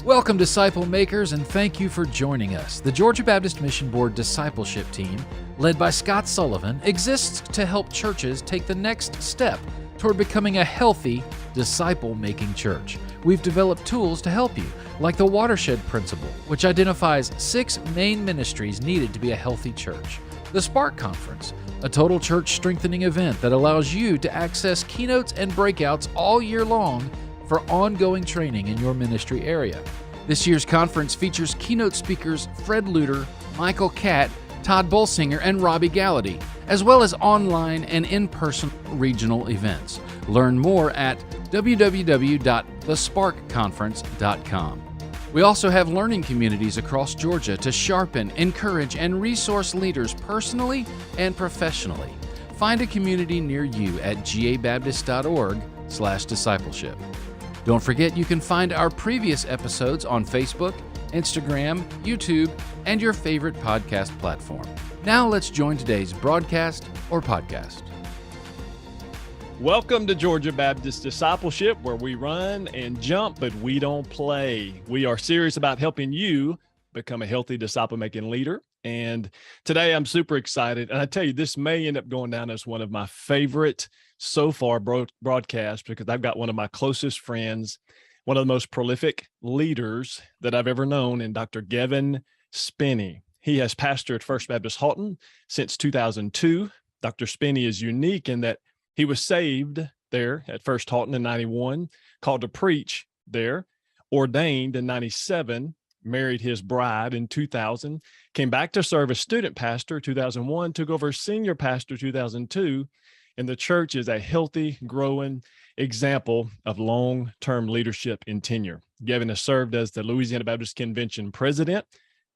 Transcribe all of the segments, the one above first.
Welcome, disciple makers, and thank you for joining us. The Georgia Baptist Mission Board discipleship team, led by Scott Sullivan, exists to help churches take the next step toward becoming a healthy, disciple-making church. We've developed tools to help you, like the Watershed Principle, which identifies 6 main ministries needed to be a healthy church. The Spark Conference, a total church strengthening event that allows you to access keynotes and breakouts all year long for ongoing training in your ministry area. This year's conference features keynote speakers Fred Luter, Michael Catt, Todd Bolsinger, and Robbie Gallaty, as well as online and in-person regional events. Learn more at www.thesparkconference.com. We also have learning communities across Georgia to sharpen, encourage, and resource leaders personally and professionally. Find a community near you at gabaptist.org/discipleship. Don't forget you can find our previous episodes on Facebook, Instagram, YouTube, and your favorite podcast platform. Now let's join today's broadcast or podcast. Welcome to Georgia Baptist Discipleship, where we run and jump, but we don't play. We are serious about helping you become a healthy disciple-making leader. And today I'm super excited. And I tell you, this may end up going down as one of my favorite so far broadcasts, because I've got one of my closest friends, one of the most prolific leaders that I've ever known, in Dr. Gevan Spinney. He has pastored First Baptist Haughton since 2002. Dr. Spinney is unique in that he was saved there at First Haughton in 91, called to preach there, ordained in 97, married his bride in 2000, came back to serve as student pastor 2001, took over as senior pastor 2002, and the church is a healthy, growing example of long-term leadership and tenure. Gevan has served as the Louisiana Baptist Convention president,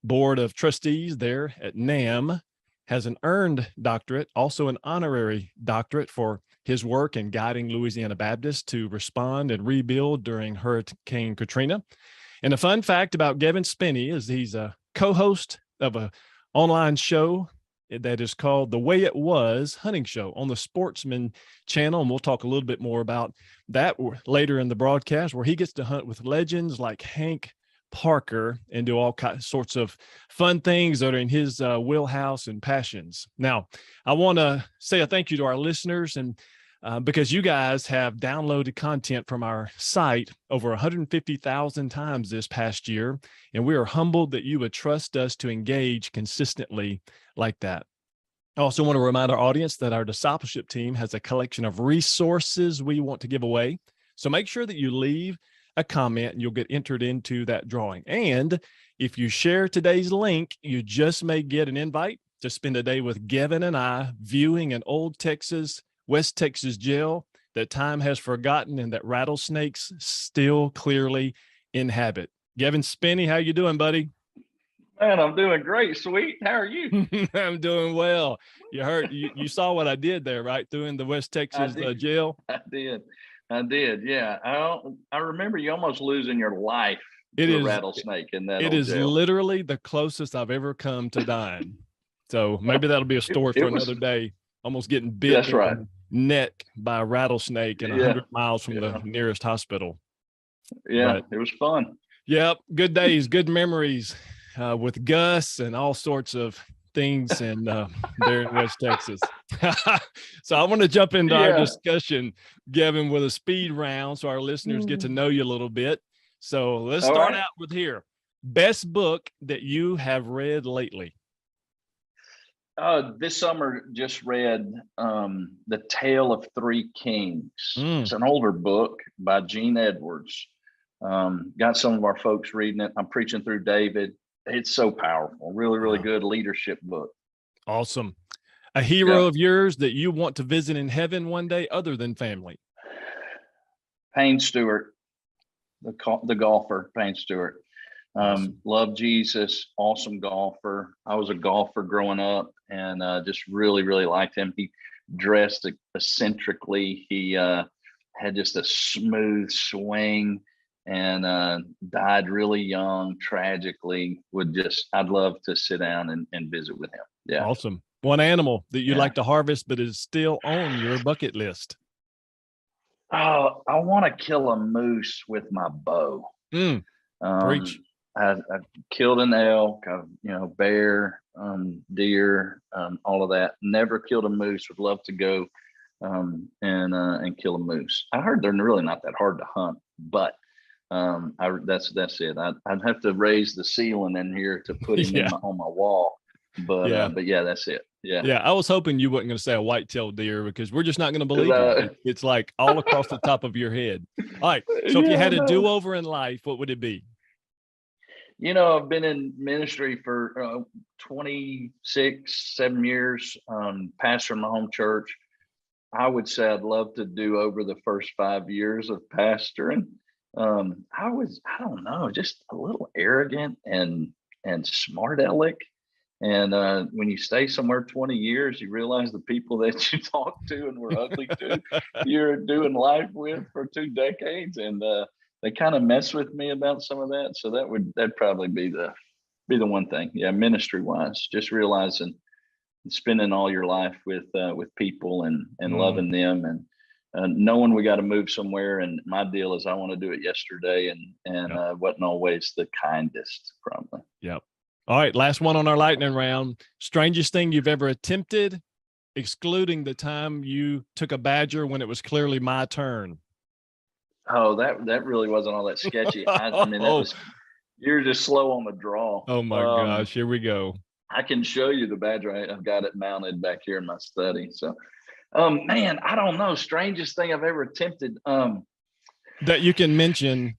board of trustees there at NAMB, has an earned doctorate, also an honorary doctorate for his work in guiding Louisiana Baptists to respond and rebuild during Hurricane Katrina. And a fun fact about Gevan Spinney is he's a co-host of an online show that is called The Way It Was Hunting Show on the Sportsman channel. And we'll talk a little bit more about that later in the broadcast, where he gets to hunt with legends like Hank Parker and do all sorts of fun things that are in his wheelhouse and passions. Now, I want to say a thank you to our listeners, and because you guys have downloaded content from our site over 150,000 times this past year, and we are humbled that you would trust us to engage consistently like that. I also want to remind our audience that our discipleship team has a collection of resources we want to give away. So make sure that you leave a comment and you'll get entered into that drawing. And if you share today's link, you just may get an invite to spend a day with Gevan and I viewing an old West Texas jail that time has forgotten and that rattlesnakes still clearly inhabit. Gevan Spinney, how you doing, buddy? Man, I'm doing great, sweet. How are you? I'm doing well. You saw what I did there, right? Through in the West Texas jail. I did. Yeah. I remember you almost losing your life to a rattlesnake in that old jail. It is literally the closest I've ever come to dying. So maybe that'll be a story for another day. Almost getting bit in the neck by a rattlesnake and 100 miles from the nearest hospital. Yeah, it was fun. Yep. Good days, good memories with Gus and all sorts of things and there in West Texas. So I want to jump into our discussion, Gevan, with a speed round so our listeners get to know you a little bit. So let's start out with here. Best book that you have read lately? This summer just read The Tale of Three Kings. It's an older book by Gene Edwards. Got some of our folks reading it. I'm preaching through David. It's so powerful. Really, really good leadership book. Awesome. A hero of yours that you want to visit in heaven one day other than family? Payne Stewart, the golfer, Payne Stewart. Love Jesus, awesome golfer. I was a golfer growing up and just really, really liked him. He dressed eccentrically. He had just a smooth swing and died really young, tragically. I'd love to sit down and visit with him. Yeah. Awesome. One animal that you'd like to harvest, but is still on your bucket list? Oh, I want to kill a moose with my bow. Preach. I killed an elk, bear, deer, all of that. Never killed a moose. Would love to go and kill a moose. I heard they're really not that hard to hunt, but that's it. I'd have to raise the ceiling in here to put him on my wall. But yeah, that's it. Yeah. I was hoping you weren't going to say a white-tailed deer, because we're just not going to believe you. It's like all across the top of your head. All right. So if you had a do-over in life, what would it be? I've been in ministry for 7 years, pastor in my home church. I would say I'd love to do over the first 5 years of pastoring. I don't know, just a little arrogant and smart aleck. And when you stay somewhere 20 years, you realize the people that you talk to and were ugly to, you're doing life with for 2 decades. And they kind of mess with me about some of that. So that'd probably be the one thing. Yeah, ministry wise, just realizing spending all your life with people and loving them and knowing we got to move somewhere. And my deal is I want to do it yesterday and wasn't always the kindest, probably. Yep. All right, last one on our lightning round. Strangest thing you've ever attempted, excluding the time you took a badger when it was clearly my turn. Oh, that really wasn't all that sketchy. I mean, you're just slow on the draw. Oh my gosh, here we go. I can show you the badger. I've got it mounted back here in my study. So, man, I don't know. Strangest thing I've ever attempted. That you can mention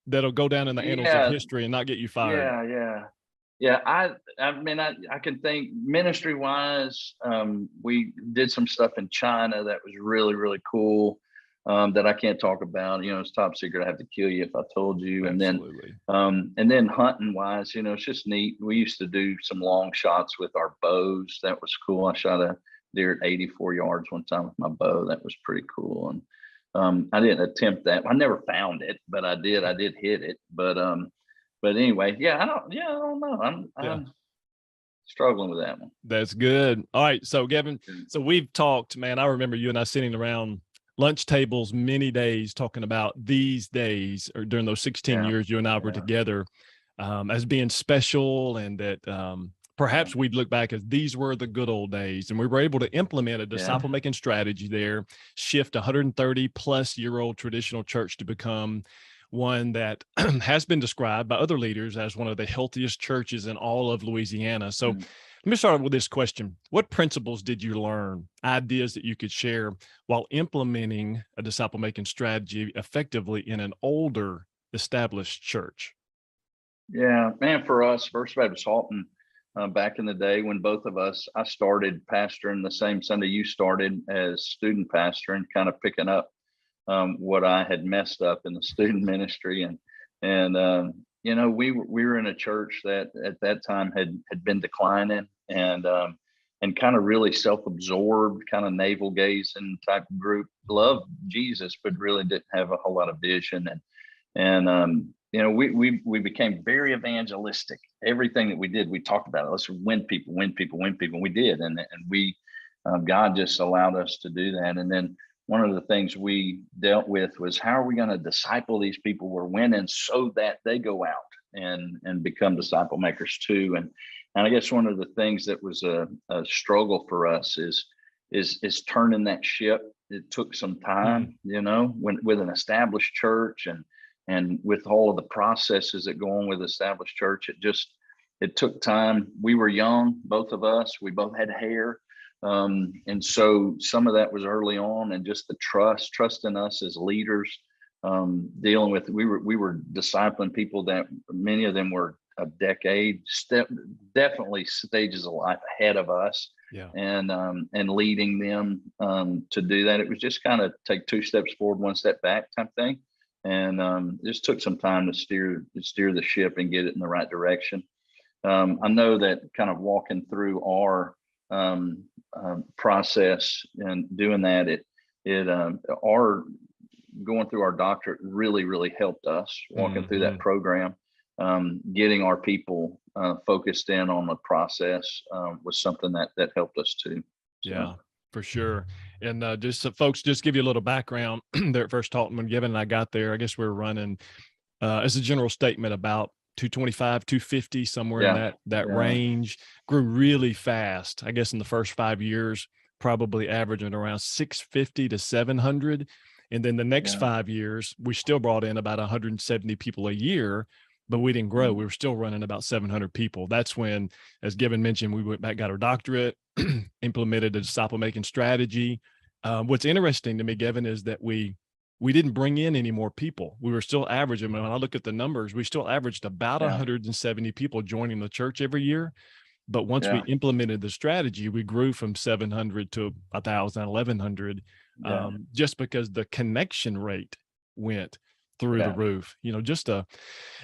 that'll go down in the annals of history and not get you fired. Yeah. I mean, I can think ministry wise, we did some stuff in China that was really, really cool. That I can't talk about, it's top secret. I have to kill you if I told you. Absolutely. And then hunting wise, it's just neat. We used to do some long shots with our bows. That was cool. I shot a deer at 84 yards one time with my bow. That was pretty cool. And I didn't attempt that. I never found it, but I did hit it. But anyway, I don't know. I'm struggling with that one. That's good. All right. So Gevan, so we've talked, man. I remember you and I sitting around lunch tables many days talking about these days, or during those 16 years you and I were together, as being special, and that perhaps we'd look back as these were the good old days. And we were able to implement a disciple making strategy there, shift 130 plus year old traditional church to become one that has been described by other leaders as one of the healthiest churches in all of Louisiana. So let me start with this question. What principles did you learn, ideas that you could share while implementing a disciple-making strategy effectively in an older, established church? Yeah, man, for us, First Baptist Haughton, back in the day when both of us, I started pastoring the same Sunday you started as student pastor, and kind of picking up what I had messed up in the student ministry. And we were in a church that at that time had been declining and kind of really self-absorbed, kind of navel gazing type of group. Loved Jesus, but really didn't have a whole lot of vision. We became very evangelistic. Everything that we did, we talked about it. Let's win people. We did, and God just allowed us to do that. And then one of the things we dealt with was, how are we going to disciple these people we're winning so that they go out and become disciple makers too? And I guess one of the things that was a struggle for us is turning that ship. It took some time, with an established church and with all of the processes that go on with established church. It took time. We were young, both of us. We both had hair. And so some of that was early on, and just the trust in us as leaders, dealing with, we were discipling people that many of them were a decade, definitely stages of life ahead of us. Yeah. And leading them, to do that. It was just kind of take 2 steps forward, 1 step back type thing. And, just took some time to steer the ship and get it in the right direction. I know that kind of walking through our, process and doing that, our going through our doctorate really helped us walking through that program. Getting our people focused in on the process was something that helped us too. So. Yeah, for sure. And just so folks, just give you a little background there at First Haughton. When Gevan and I got there, I guess we were running as a general statement, about 225, 250, somewhere in that range. Grew really fast. I guess in the first 5 years, probably averaging around 650 to 700. And then the next 5 years, we still brought in about 170 people a year, but we didn't grow. We were still running about 700 people. That's when, as Gevan mentioned, we went back, got our doctorate, implemented a disciple making strategy. What's interesting to me, Gevan, is that we didn't bring in any more people. We were still averaging. When I look at the numbers, we still averaged about 170 people joining the church every year. But once we implemented the strategy, we grew from 700 to 1,000, 1,100, just because the connection rate went through the roof. You know, just a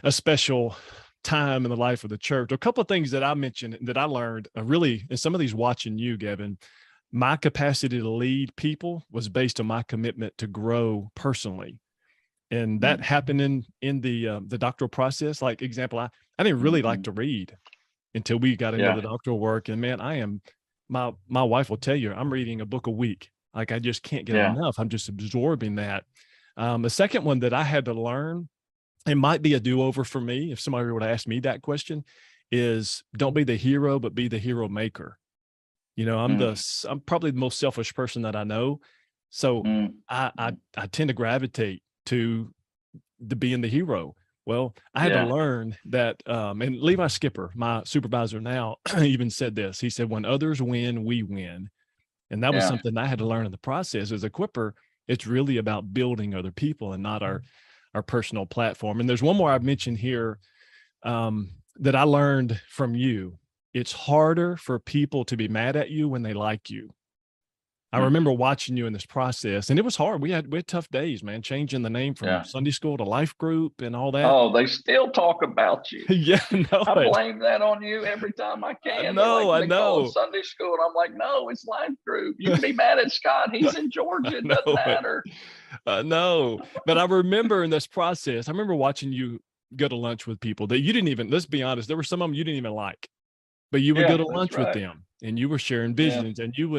special time in the life of the church. A couple of things that I mentioned that I learned really, and some of these watching you, Gevan, my capacity to lead people was based on my commitment to grow personally. And that happened in the doctoral process. Like example, I didn't really like to read until we got into the doctoral work. And man, my wife will tell you, I'm reading a book a week. Like I just can't get enough. I'm just absorbing that. The second one that I had to learn, it might be a do-over for me if somebody would ask me that question, is don't be the hero, but be the hero maker. You know, I'm probably the most selfish person that I know. So I tend to gravitate to being the hero. Well, I had to learn that, and Levi Skipper, my supervisor now, even said this. He said, when others win, we win. And that was something I had to learn in the process. As a quipper, it's really about building other people and not our personal platform. And there's one more I've mentioned here that I learned from you. It's harder for people to be mad at you when they like you. I remember watching you in this process, and it was hard. We had tough days, man, changing the name from Sunday school to life group and all that. Oh, they still talk about you. No, I blame that on you every time I can. I know. Sunday school, and I'm like, no, it's life group. You can be mad at Scott. He's in Georgia. It doesn't matter. No, but I remember in this process, I remember watching you go to lunch with people that you didn't even, let's be honest, there were some of them you didn't even like. But you would go to lunch with them and you were sharing visions and you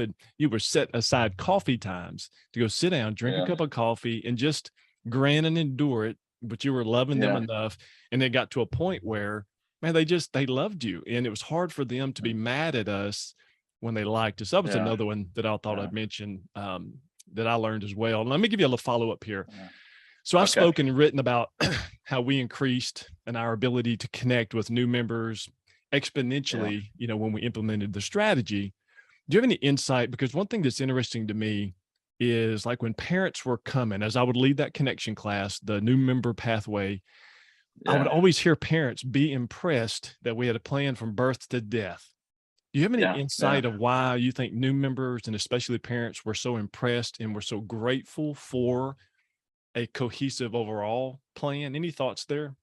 were set aside coffee times to go sit down, drink a cup of coffee and just grin and endure it. But you were loving them enough. And it got to a point where, man, they loved you. And it was hard for them to be mad at us when they liked us. That was another one that I thought I'd mention that I learned as well. And let me give you a little follow-up here. So I've spoken and written about how we increased in our ability to connect with new members exponentially, you know, when we implemented the strategy. Do you have any insight? Because one thing that's interesting to me is like when parents were coming, as I would lead that connection class, the new member pathway, I would always hear parents be impressed that we had a plan from birth to death. Do you have any insight of why you think new members and especially parents were so impressed and were so grateful for a cohesive overall plan? Any thoughts there?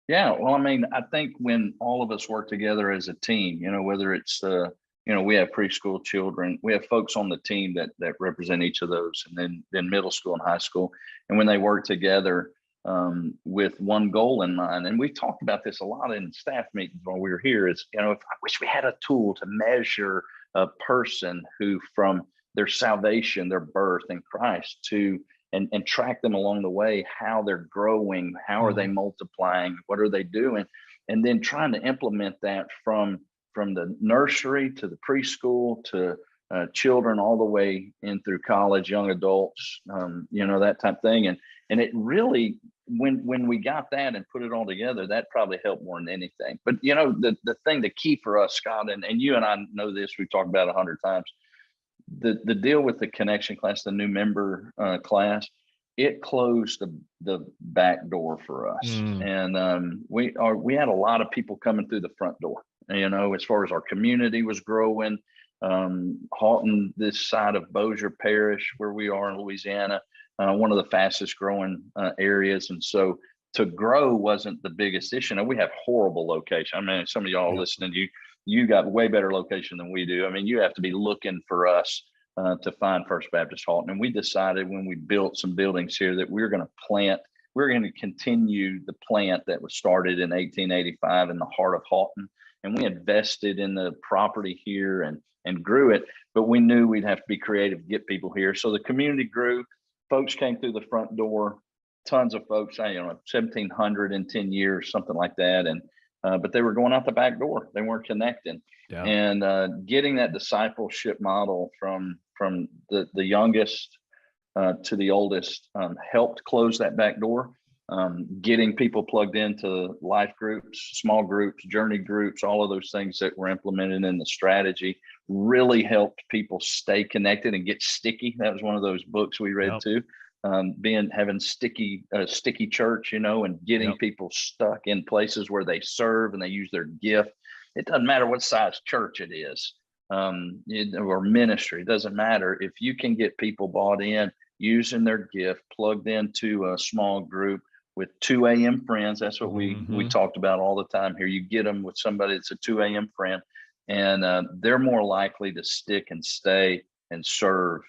Yeah, well, I mean, I think when all of us work together as a team, you know, whether it's, you know, we have preschool children, we have folks on the team that represent each of those, and then middle school and high school. And when they work together with one goal in mind, and we've talked about this a lot in staff meetings while we were here, is, you know, if I wish we had a tool to measure a person who from their salvation, their birth in Christ to and track them along the way, how they're growing, how are they multiplying, what are they doing, and then trying to implement that from the nursery to the preschool to children all the way in through college, young adults, you know, that type of thing. And it really, when we got that and put it all together, that probably helped more than anything. But, you know, the key for us, Scott, and you and I know this, we've talked about 100 times, the deal with the connection class, the new member class, it closed the back door for us. And we had a lot of people coming through the front door, you know, as far as our community was growing. Haughton, this side of Bossier Parish, where we are in Louisiana, one of the fastest growing areas. And so to grow wasn't the biggest issue. Now, we have horrible location. I mean, some of y'all listening, you got way better location than we do. I mean, you have to be looking for us to find First Baptist Haughton. And we decided when we built some buildings here that we're going to continue the plant that was started in 1885 in the heart of Haughton. And we invested in the property here and grew it, but we knew we'd have to be creative to get people here. So the community grew, folks came through the front door. tons of folks, 1,700 in 10 years, something like that. And, but they were going out the back door. They weren't connecting. Yeah. And getting that discipleship model from the youngest to the oldest helped close that back door. Getting people plugged into life groups, small groups, journey groups, all of those things that were implemented in the strategy really helped people stay connected and get sticky. That was one of those books we read too. Having sticky church, and getting people stuck in places where they serve and they use their gift. It doesn't matter what size church it is, or ministry. It doesn't matter. If you can get people bought in, using their gift, plugged into a small group with 2 a.m. friends. That's what we talked about all the time here. You get them with somebody that's a 2 a.m. friend, and they're more likely to stick and stay and serve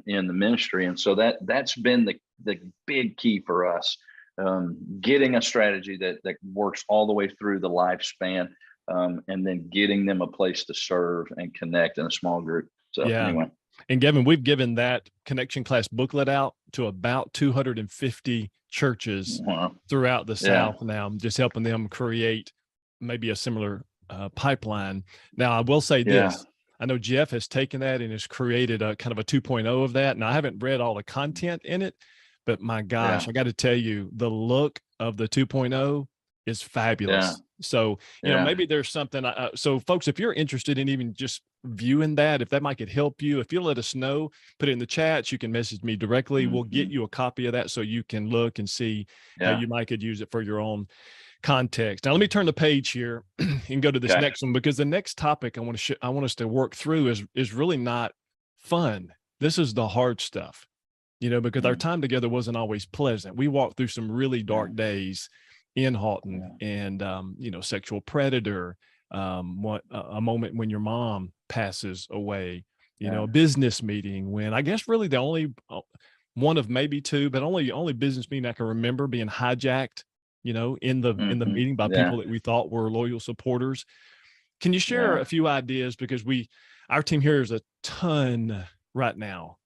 in the ministry. And so that's been the big key for us, getting a strategy that works all the way through the lifespan, and then getting them a place to serve and connect in a small group. So anyway. And Gevan, we've given that connection class booklet out to about 250 churches throughout the South now, just helping them create maybe a similar pipeline. Now, I will say this. I know Jeff has taken that and has created a kind of a 2.0 of that. And I haven't read all the content in it, but my gosh, I got to tell you, the look of the 2.0 is fabulous. So, maybe there's something. So folks, if you're interested in even just viewing that, if that might could help you, if you'll let us know, put it in the chat, you can message me directly. We'll get you a copy of that so you can look and see how you might could use it for your own context. Now, let me turn the page here and go to this next one, because the next topic I want us to work through is really not fun. This is the hard stuff, because our time together wasn't always pleasant. We walked through some really dark days in Haughton, and sexual predator, a moment when your mom passes away, a business meeting when I guess really the only one of maybe two, but only business meeting I can remember being hijacked, in the meeting by people that we thought were loyal supporters. Can you share a few ideas? Because our team here is a ton right now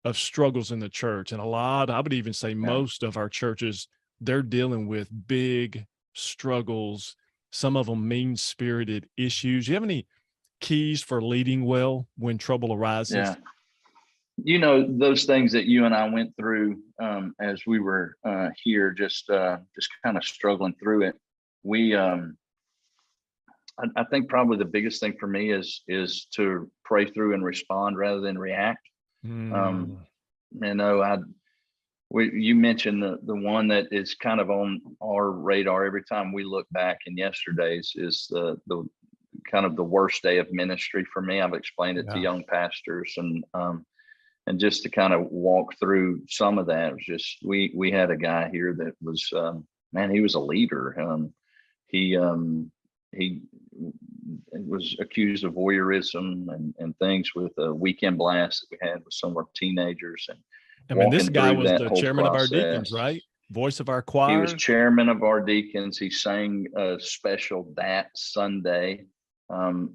of struggles in the church, and a lot, I would even say most of our churches, they're dealing with big struggles, some of them mean-spirited issues. Do you have any keys for leading well when trouble arises? Those things that you and I went through as we were here, just kind of struggling through it. I think probably the biggest thing for me is to pray through and respond rather than react. You mentioned the one that is kind of on our radar every time we look back in yesterday's is the kind of the worst day of ministry for me. I've explained it to young pastors, and just to kind of walk through some of that. It was just we had a guy here that was he was a leader. He was accused of voyeurism and things with a weekend blast that we had with some of our teenagers. And I mean, this guy was the chairman of our deacons, right? Voice of our choir. He was chairman of our deacons. He sang a special that Sunday.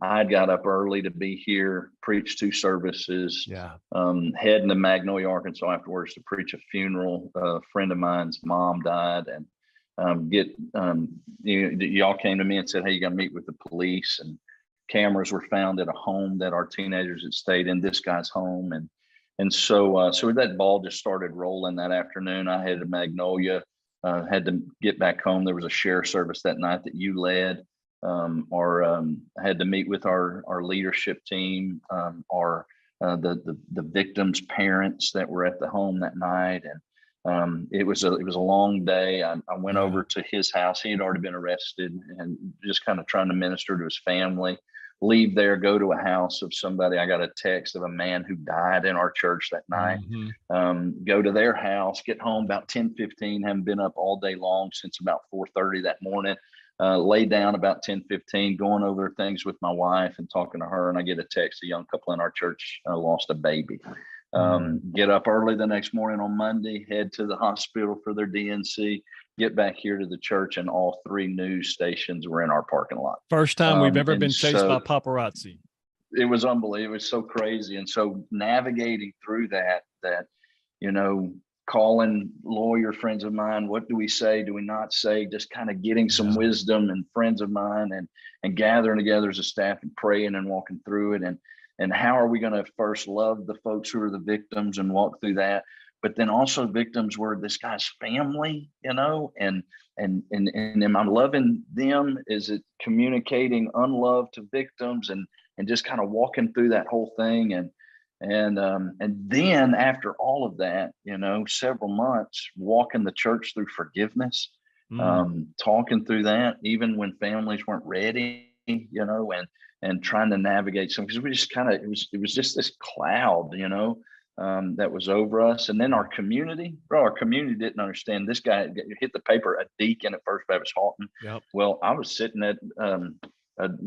I got up early to be here, preach 2 services, heading to Magnolia, Arkansas afterwards to preach a funeral. A friend of mine's mom died, and y'all came to me and said, hey, you got to meet with the police, and cameras were found at a home that our teenagers had stayed in, this guy's home. And so that ball just started rolling that afternoon. I headed to Magnolia, had to get back home. There was a share service that night that you led. I had to meet with our leadership team, the victims' parents that were at the home that night. And it was a long day. I went over to his house. He had already been arrested, and just kind of trying to minister to his family. Leave there, go to a house of somebody. I got a text of a man who died in our church that night. Go to their house, get home about 10:15, haven't been up all day long since about 4:30 that morning. Lay down about 10:15, going over things with my wife and talking to her. And I get a text, a young couple in our church lost a baby. Get up early the next morning on Monday, head to the hospital for their DNC, get back here to the church, and all 3 news stations were in our parking lot. First time we've ever been chased by paparazzi. It was unbelievable. It was so crazy. And so navigating through that, calling lawyer friends of mine. What do we say? Do we not say? Just kind of getting some wisdom, and friends of mine, and gathering together as a staff and praying and walking through it. And how are we going to first love the folks who are the victims and walk through that? But then also victims were this guy's family, and am I loving them? Is it communicating unlove to victims, and just kind of walking through that whole thing? And then after all of that, several months walking the church through forgiveness, talking through that, even when families weren't ready, and trying to navigate some, because we just it was just this cloud, that was over us. And then our community didn't understand. This guy hit the paper, a deacon at First Baptist Haughton. Yep. Well, I was sitting at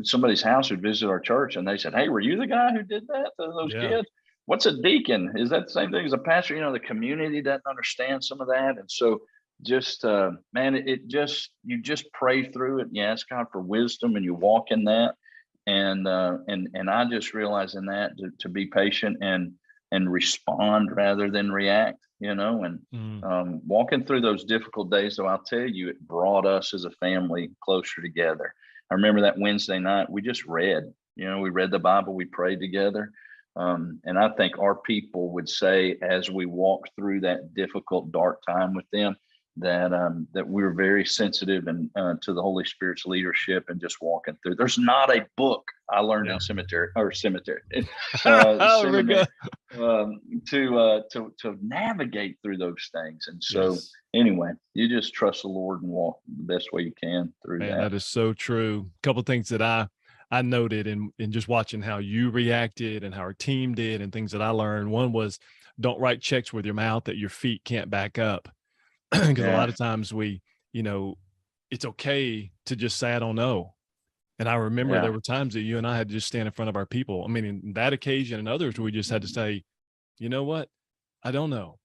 somebody's house who visited our church, and they said, "Hey, were you the guy who did that to those kids? What's a deacon? Is that the same thing as a pastor?" The community doesn't understand some of that. And so just, man, you just pray through it, and you ask God for wisdom, and you walk in that. And I just realized in that to be patient and respond rather than react, walking through those difficult days. So I'll tell you, it brought us as a family closer together. I remember that Wednesday night, we just read, we read the Bible, we prayed together. And I think our people would say, as we walked through that difficult, dark time with them, that we were very sensitive and to the Holy Spirit's leadership, and just walking through. There's not a book I learned in seminary to navigate through those things. And so anyway, you just trust the Lord and walk the best way you can through that. That is so true. A couple of things that I noted in just watching how you reacted and how our team did, and things that I learned. One was, don't write checks with your mouth that your feet can't back up. Because a lot of times it's okay to just say, I don't know. And I remember there were times that you and I had to just stand in front of our people. I mean, in that occasion and others, we just had to say, you know what? I don't know.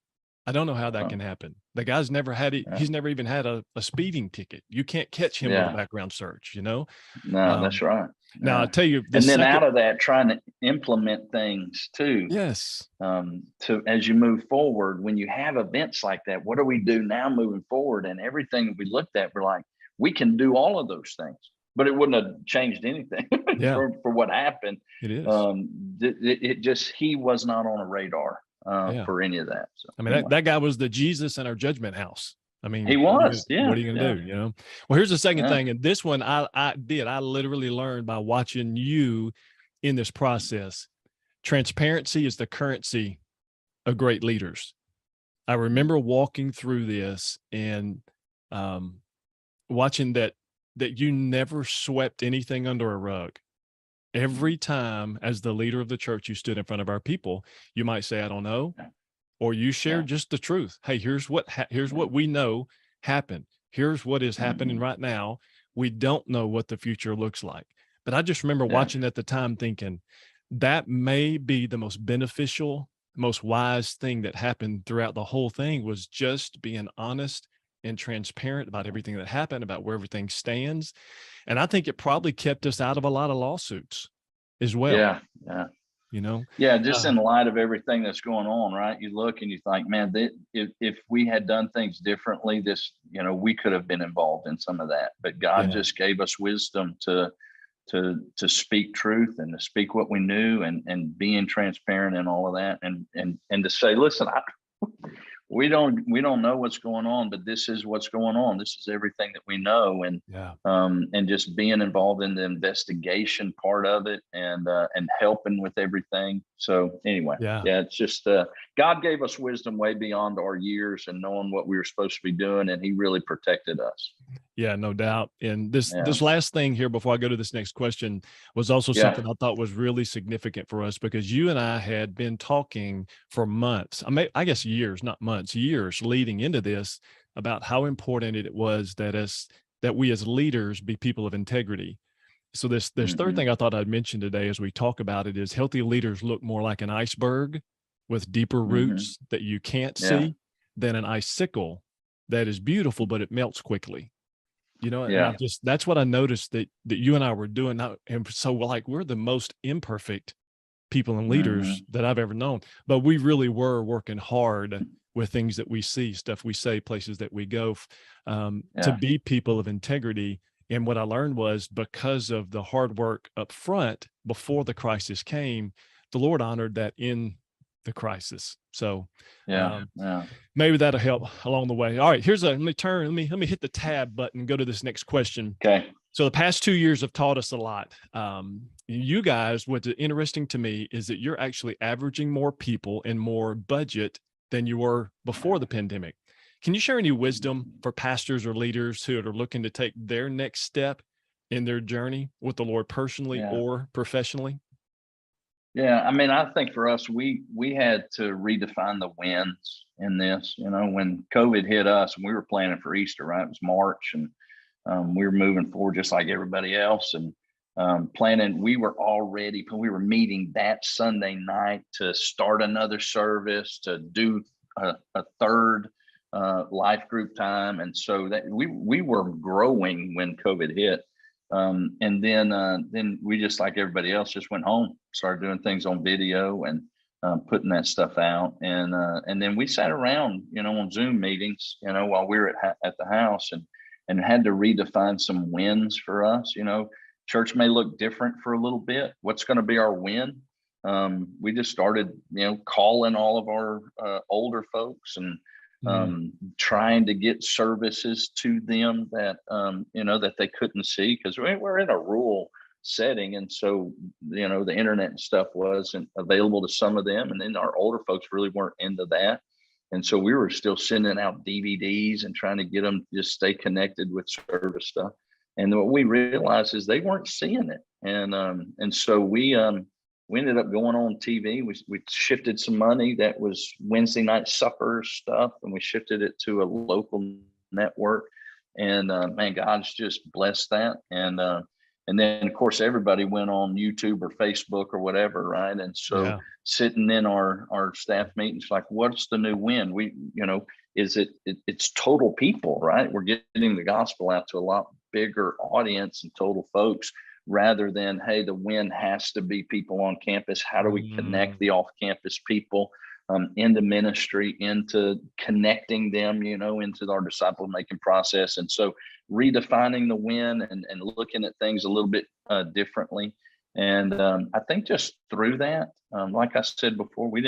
I don't know how that can happen. The guy's never had it. He's never even had a speeding ticket. You can't catch him with a background search, No, that's right. Now I'll tell you, and then out of that, trying to implement things too. Yes. To as you move forward, when you have events like that, what do we do now moving forward? And everything we looked at, we're like, we can do all of those things, but it wouldn't have changed anything for what happened. It is. It just, he was not on a radar for any of that. So I mean, that guy was the Jesus in our judgment house. I mean, he was. What are you going to do? Well, here's the second thing. And this one I literally learned by watching you in this process. Transparency is the currency of great leaders. I remember walking through this and watching that you never swept anything under a rug. Every time as the leader of the church, you stood in front of our people, you might say, I don't know. Or you share just the truth. Hey, here's what we know happened. Here's what is happening right now. We don't know what the future looks like. But I just remember watching at the time thinking, that may be the most beneficial, most wise thing that happened throughout the whole thing, was just being honest and transparent about everything that happened, about where everything stands. And I think it probably kept us out of a lot of lawsuits as well. Just in light of everything that's going on, right? You look and you think, man, if we had done things differently, we could have been involved in some of that. But God just gave us wisdom to speak truth and to speak what we knew, and being transparent and all of that, and to say, listen, we don't know what's going on, but this is what's going on. This is everything that we know. And just being involved in the investigation part of it, and helping with everything. So anyway, it's just, God gave us wisdom way beyond our years and knowing what we were supposed to be doing. And he really protected us. Yeah, no doubt. And this last thing here before I go to this next question was also something I thought was really significant for us, because you and I had been talking for months, I guess years, not months, years leading into this, about how important it was that we as leaders be people of integrity. So this third thing I thought I'd mention today as we talk about it is, healthy leaders look more like an iceberg with deeper roots that you can't see than an icicle that is beautiful, but it melts quickly. And that's what I noticed that you and I were doing. And so we're the most imperfect people and leaders that I've ever known, but we really were working hard with things that we see, stuff we say, places that we go, to Yeah. be people of integrity. And what I learned was, because of the hard work up front before the crisis came, the Lord honored that in the crisis. So Yeah. Yeah. maybe that'll help along the way. All right, let me hit the tab button and go to this next question. Okay. So the past 2 years have taught us a lot. You guys, what's interesting to me is that you're actually averaging more people and more budget than you were before the pandemic. Can you share any wisdom for pastors or leaders who are looking to take their next step in their journey with the Lord personally or professionally? Yeah, I mean, I think for us, we had to redefine the wins in this. You know, when COVID hit us, and we were planning for Easter, right? It was March, and we were moving forward just like everybody else, and planning. We were meeting that Sunday night to start another service, to do a third life group time, and so that we were growing when COVID hit. And then we, just like everybody else, just went home, started doing things on video and putting that stuff out. And then we sat around, on Zoom meetings, while we were at the house, and had to redefine some wins for us. Church may look different for a little bit. What's going to be our win? We just started, calling all of our older folks and trying to get services to them that, that they couldn't see, because we're in a rural setting. And so, the internet and stuff wasn't available to some of them. And then our older folks really weren't into that. And so we were still sending out DVDs and trying to get them to just stay connected with service stuff. And what we realized is they weren't seeing it. And so we ended up going on TV. We shifted some money that was Wednesday night supper stuff, and we shifted it to a local network. And man, God's just blessed that. And then of course everybody went on YouTube or Facebook or whatever, right? And so sitting in our staff meetings, like, what's the new win? It's total people, right? We're getting the gospel out to a lot bigger audience and total folks, rather than, hey, the win has to be people on campus. How do we connect the off-campus people into ministry, into connecting them, into our disciple making process? And so redefining the win and looking at things a little bit differently. And I think just through that, like I said before, we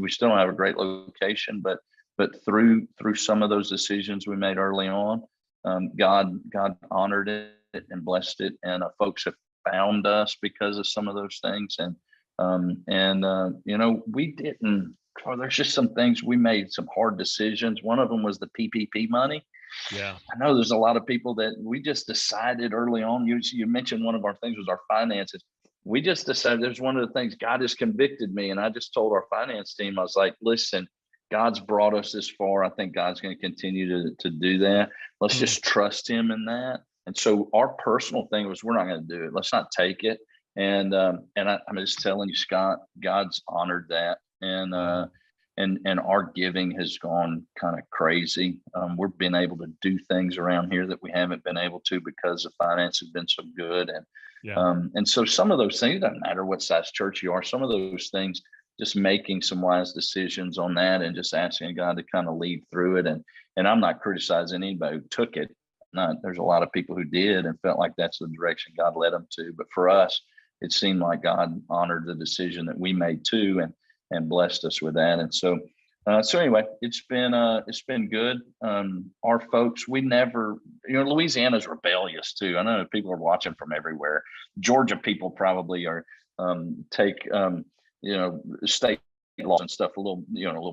still don't have a great location, but through some of those decisions we made early on, God honored it and blessed it, and folks have found us because of some of those things. We didn't, there's just some things, we made some hard decisions. One of them was the PPP money. Yeah, I know there's a lot of people that we just decided early on. You mentioned one of our things was our finances. We just decided, there's one of the things, God has convicted me, and I just told our finance team, I was like, listen, God's brought us this far. I think God's going to continue to do that. Let's just trust him in that. And so our personal thing was, we're not going to do it. Let's not take it. And I'm just telling you, Scott, God's honored that. And our giving has gone kind of crazy. We've been able to do things around here that we haven't been able to because the finance has been so good. And so some of those things, it doesn't matter what size church you are, some of those things, just making some wise decisions on that and just asking God to kind of lead through it. And I'm not criticizing anybody who took it. There's a lot of people who did and felt like that's the direction God led them to. But for us, it seemed like God honored the decision that we made too, and blessed us with that. And so anyway, it's been good. Our folks, we never, Louisiana's rebellious too. I know people are watching from everywhere. Georgia people probably are take state laws and stuff a little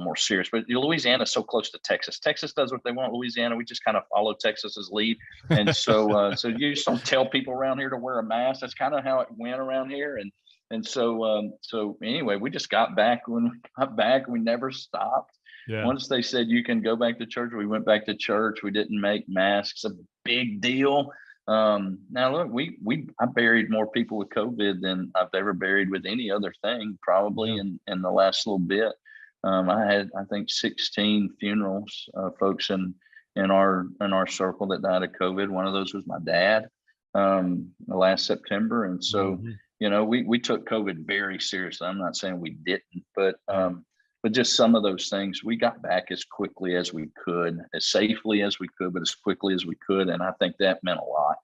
more serious, but Louisiana's so close to Texas. Texas does what they want. Louisiana, we just kind of follow Texas's lead. And so you just don't tell people around here to wear a mask. That's kind of how it went around here. And so anyway, we just got back. When we got back, we never stopped. Yeah. Once they said you can go back to church, we went back to church. We didn't make masks a big deal. Now look, I buried more people with COVID than I've ever buried with any other thing, probably in the last little bit. I had, I think, 16 funerals, folks in our circle that died of COVID. One of those was my dad, last September. And so, we took COVID very seriously. I'm not saying we didn't, but but just some of those things, we got back as quickly as we could, as safely as we could, but as quickly as we could. And I think that meant a lot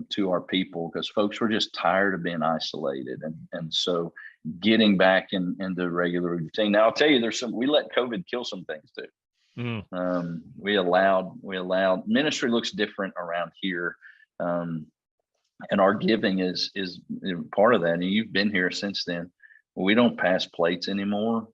to our people, because folks were just tired of being isolated. And so getting back into regular routine. Now I'll tell you, we let COVID kill some things too. We allowed ministry looks different around here. And our giving is part of that. And you've been here since then. We don't pass plates anymore.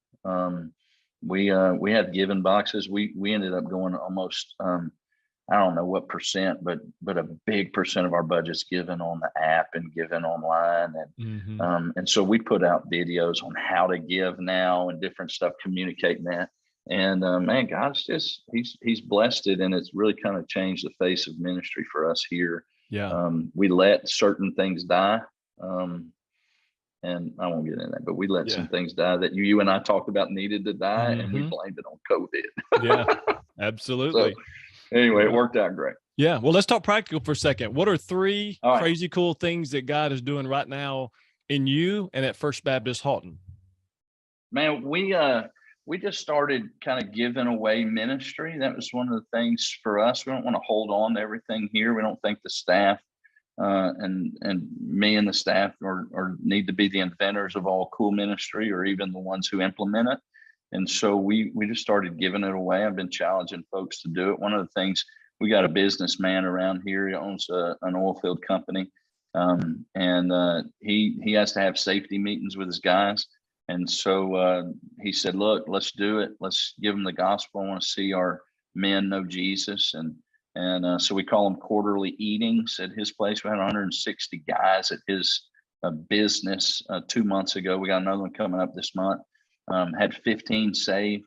We have given boxes. We ended up going almost, I don't know what percent, but a big percent of our budget's given on the app and given online. And so we put out videos on how to give now and different stuff, communicating that. And man, God's just, he's blessed it. And it's really kind of changed the face of ministry for us here. Yeah. We let certain things die. And I won't get into that, but we let some things die that you and I talked about needed to die, and we blamed it on COVID. Yeah, absolutely. So, anyway, it worked out great. Yeah. Well, let's talk practical for a second. What are three All right. crazy cool things that God is doing right now in you and at First Baptist Haughton? Man, we just started kind of giving away ministry. That was one of the things for us. We don't want to hold on to everything here. We don't think the staff and me and the staff or need to be the inventors of all cool ministry, or even the ones who implement it. And so we just started giving it away. I've been challenging folks to do it. One of the things, we got a businessman around here. He owns an oil field company. And he has to have safety meetings with his guys. And so he said, look, let's do it. Let's give them the gospel. I want to see our men know Jesus. And so we call them quarterly eatings at his place. We had 160 guys at his business 2 months ago. We got another one coming up this month. Had 15 saved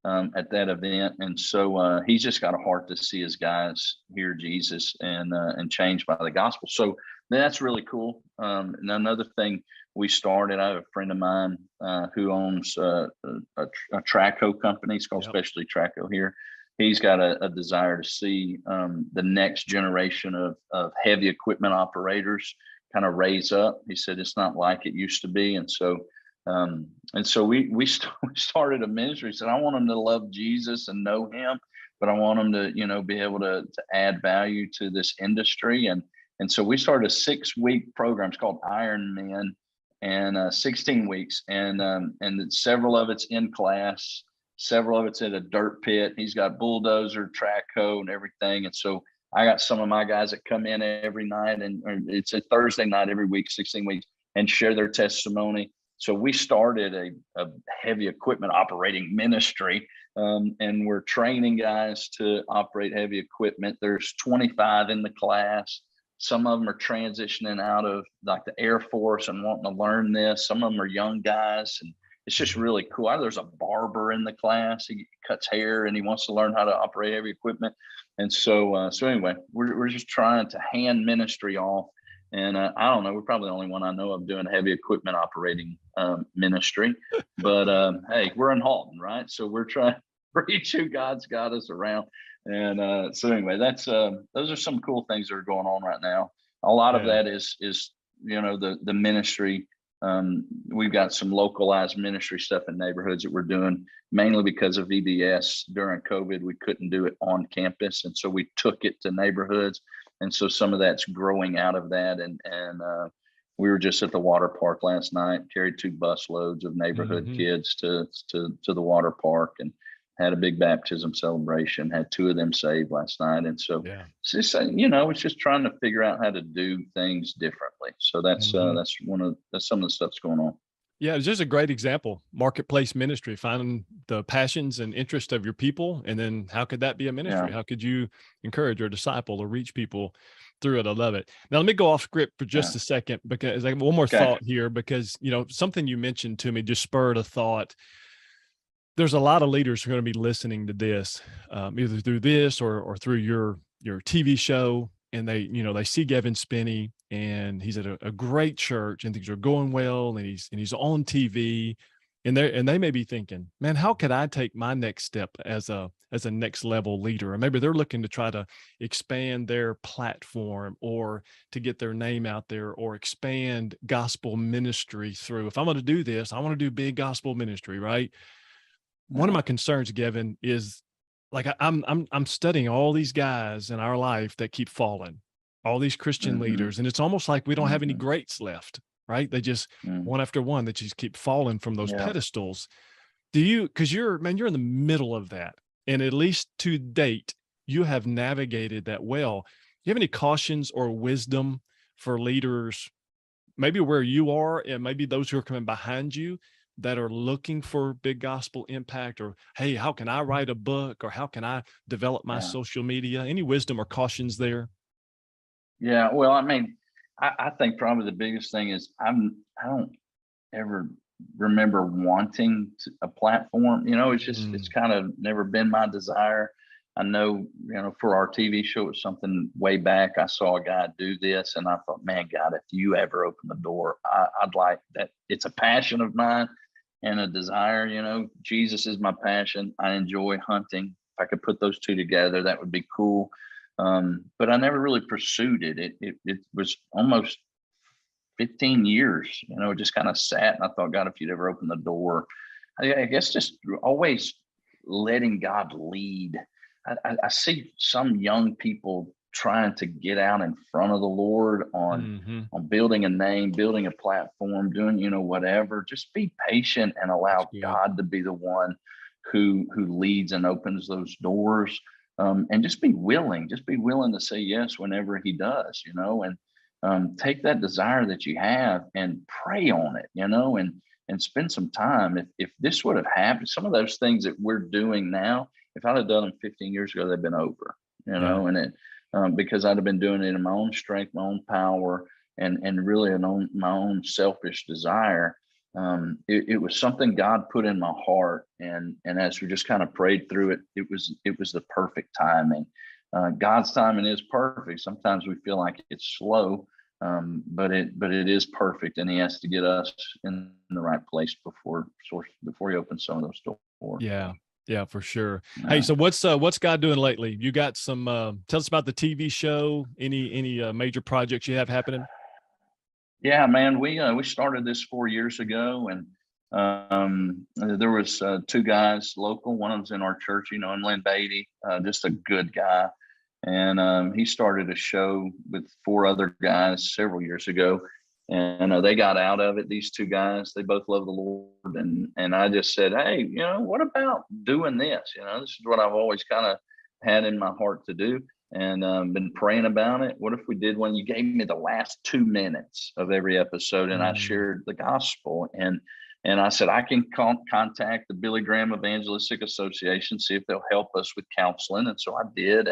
at that event. And so he's just got a heart to see his guys hear Jesus and changed by the gospel. So that's really cool. And another thing we started, I have a friend of mine who owns a Traco company. It's called Specialty Traco here. He's got a desire to see the next generation of heavy equipment operators kind of raise up. He said it's not like it used to be. And so we started a ministry. He said, I want them to love Jesus and know him, but I want them to, be able to add value to this industry. And so we started a 6-week program. It's called Iron Men, and 16 weeks. And several of it's in class, several of it's at a dirt pit. He's got bulldozer, trackhoe, and everything. And so I got some of my guys that come in every night, and it's a Thursday night every week, 16 weeks, and share their testimony. So we started a heavy equipment operating ministry, and we're training guys to operate heavy equipment. There's 25 in the class. Some of them are transitioning out of like the Air Force and wanting to learn this. Some of them are young guys, and it's just really cool. There's a barber in the class. He cuts hair and he wants to learn how to operate heavy equipment. And so anyway, we're just trying to hand ministry off. And I don't know, we're probably the only one I know of doing heavy equipment operating ministry. But hey, we're in Haughton, right? So we're trying to reach who God's got us around. And so anyway, that's those are some cool things that are going on right now. A lot of that is the ministry. We've got some localized ministry stuff in neighborhoods that we're doing, mainly because of VBS. During COVID, we couldn't do it on campus, and so we took it to neighborhoods. And so some of that's growing out of that. And we were just at the water park last night, carried 2 bus loads of neighborhood kids to the water park, and had a big baptism celebration, had 2 of them saved last night. And so it's just, it's just trying to figure out how to do things differently. So that's some of the stuff that's going on. Yeah, it's just a great example. Marketplace ministry, finding the passions and interest of your people. And then how could that be a ministry? How could you encourage or disciple or reach people through it? I love it. Now, let me go off script for just a second, because I have one more thought here, because, something you mentioned to me just spurred a thought. There's a lot of leaders who are going to be listening to this, either through this or through your TV show. And they see Gevan Spinney, and he's at a great church, and things are going well, and he's on TV, and they may be thinking, man, how could I take my next step as a next level leader? Or maybe they're looking to try to expand their platform, or to get their name out there, or expand gospel ministry through. If I'm going to do this, I want to do big gospel ministry, right? one of my concerns, Gevan, is like I'm studying all these guys in our life that keep falling, all these Christian leaders, and it's almost like we don't have any greats left, right? They just one after one that just keep falling from those pedestals. Do you, because you're in the middle of that, and at least to date, you have navigated that well. Do you have any cautions or wisdom for leaders, maybe where you are, and maybe those who are coming behind you that are looking for big gospel impact, or, hey, how can I write a book, or how can I develop my social media? Any wisdom or cautions there? Yeah, well, I mean, I think probably the biggest thing is I don't ever remember wanting a platform. It's just it's kind of never been my desire. I know, for our TV show, it was something way back. I saw a guy do this, and I thought, man, God, if you ever open the door, I'd like that. It's a passion of mine and a desire. Jesus is my passion. I enjoy hunting. If I could put those two together, that would be cool. But I never really pursued it. It was almost 15 years, it just kind of sat, and I thought, God, if you'd ever open the door, I guess just always letting God lead. I see some young people trying to get out in front of the Lord on building a name, building a platform, doing, whatever. Just be patient and allow God to be the one who leads and opens those doors. And just be willing to say yes whenever he does, and take that desire that you have and pray on it, and spend some time. If this would have happened, some of those things that we're doing now, if I'd have done them 15 years ago, they've been over, and it, because I'd have been doing it in my own strength, my own power, and really my own selfish desire. It was something God put in my heart, and as we just kind of prayed through it, it was the perfect timing. God's timing is perfect. Sometimes we feel like it's slow, but it is perfect, and he has to get us in the right place before he opens some of those doors. Yeah, for sure. Hey, so what's God doing lately? You got some, tell us about the TV show, any major projects you have happening? Yeah, man, we started this 4 years ago, and there was two guys local. One of them's in our church, in Lynn Beatty, just a good guy. And he started a show with 4 other guys several years ago, and they got out of it. These 2 guys, they both love the Lord, and I just said, hey, what about doing this? This is what I've always kind of had in my heart to do, and been praying about it. What if we did one? You gave me the last 2 minutes of every episode, and I shared the gospel, and I said, I can contact the Billy Graham Evangelistic Association, see if they'll help us with counseling. And so I did,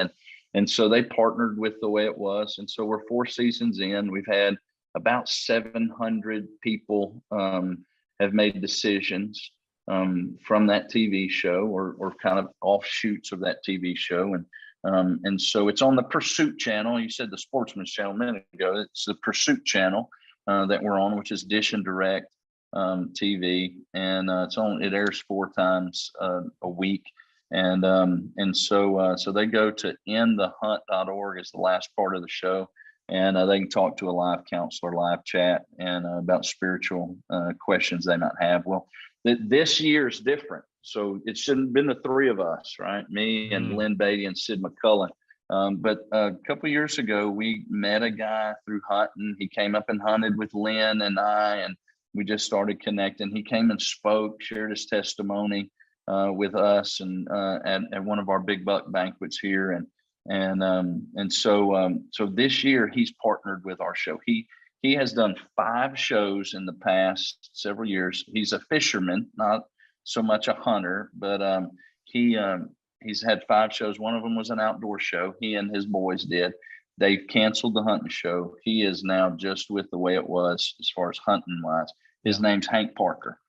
and so they partnered with The Way It Was. And so we're 4 seasons in. We've had about 700 people have made decisions from that TV show, or kind of offshoots of that TV show. And so it's on the Pursuit channel. You said the Sportsman's channel a minute ago. It's the Pursuit channel that we're on, which is Dish and Direct TV, and it airs 4 times a week. And so they go to endthehunt.org is the last part of the show, and they can talk to a live counselor, live chat, and about spiritual questions they might have. Well, this year is different, so it shouldn't have been the 3 of us, right? Me and Lynn Beatty and Sid McCullen. But a couple of years ago, we met a guy through hunting. He came up and hunted with Lynn and I, and we just started connecting. He came and spoke, shared his testimony with us, and at one of our big buck banquets here. And so this year he's partnered with our show. He has done 5 shows in the past several years. He's a fisherman, not so much a hunter, but he's had 5 shows. One of them was an outdoor show. He and his boys did. They've canceled the hunting show. He is now just with The Way It Was as far as hunting wise. His name's Hank Parker.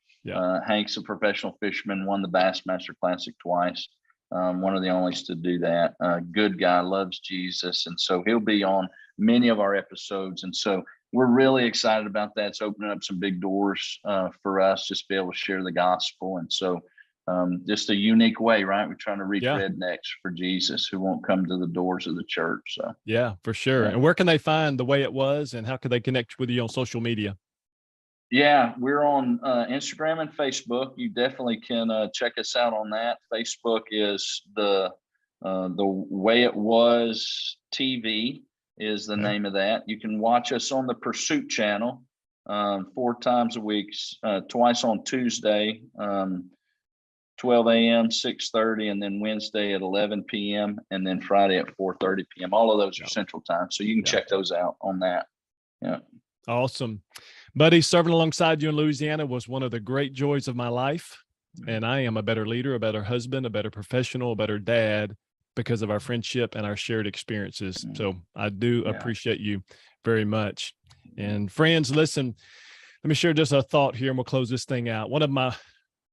Hank's a professional fisherman, won the Bassmaster Classic twice. One of the only to do that. Good guy, loves Jesus. And so he'll be on many of our episodes. And so we're really excited about that. It's opening up some big doors for us, just to be able to share the gospel. And so just a unique way, right? We're trying to reach rednecks for Jesus who won't come to the doors of the church. So yeah, for sure. And where can they find The Way It Was, and how can they connect with you on social media? Yeah, we're on Instagram and Facebook. You definitely can check us out on that. Facebook is the Way It Was TV is the name of that. You can watch us on the Pursuit channel 4 times a week, twice on Tuesday, 12 a.m., 6:30, and then Wednesday at 11 p.m., and then Friday at 4:30 p.m. All of those are Central Time, so you can check those out on that. Yeah. Awesome. Buddy, serving alongside you in Louisiana was one of the great joys of my life. And I am a better leader, a better husband, a better professional, a better dad because of our friendship and our shared experiences. So I do appreciate you very much. And friends, listen, let me share just a thought here and we'll close this thing out. One of my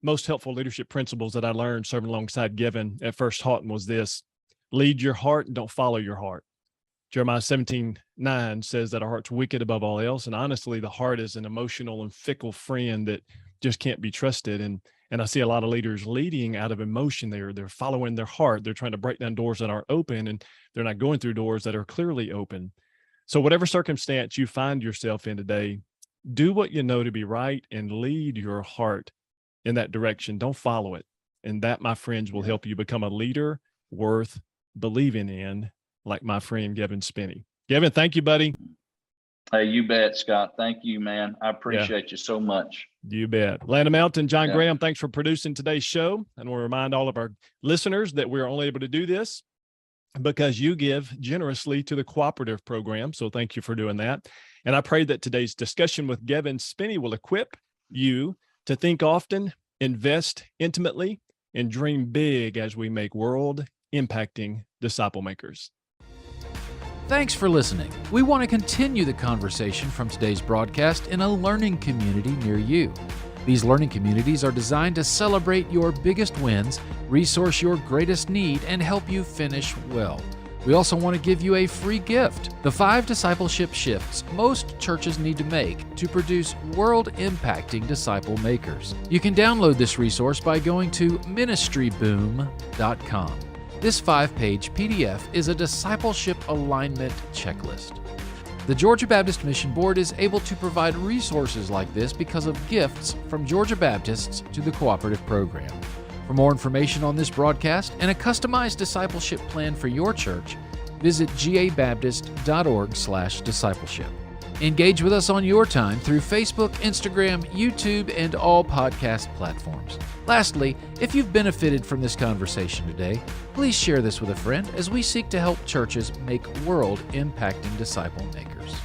most helpful leadership principles that I learned serving alongside Gevan at First Haughton was this: lead your heart and don't follow your heart. Jeremiah 17:9 says that our heart's wicked above all else. And honestly, the heart is an emotional and fickle friend that just can't be trusted. And I see a lot of leaders leading out of emotion. They're following their heart. They're trying to break down doors that aren't open, and they're not going through doors that are clearly open. So whatever circumstance you find yourself in today, do what you know to be right and lead your heart in that direction. Don't follow it. And that, my friends, will help you become a leader worth believing in, like my friend Gevan Spinney. Gevan, thank you, buddy. Hey, you bet, Scott. Thank you, man. I appreciate you so much. You bet. Land Mountain, John Graham, thanks for producing today's show. And we'll remind all of our listeners that we're only able to do this because you give generously to the cooperative program. So thank you for doing that. And I pray that today's discussion with Gevan Spinney will equip you to think often, invest intimately, and dream big as we make world-impacting disciple makers. Thanks for listening. We want to continue the conversation from today's broadcast in a learning community near you. These learning communities are designed to celebrate your biggest wins, resource your greatest need, and help you finish well. We also want to give you a free gift: the 5 discipleship shifts most churches need to make to produce world-impacting disciple makers. You can download this resource by going to ministryboom.com. This 5-page PDF is a discipleship alignment checklist. The Georgia Baptist Mission Board is able to provide resources like this because of gifts from Georgia Baptists to the cooperative program. For more information on this broadcast and a customized discipleship plan for your church, visit gabaptist.org/discipleship. Engage with us on your time through Facebook, Instagram, YouTube, and all podcast platforms. Lastly, if you've benefited from this conversation today, please share this with a friend as we seek to help churches make world-impacting disciple makers.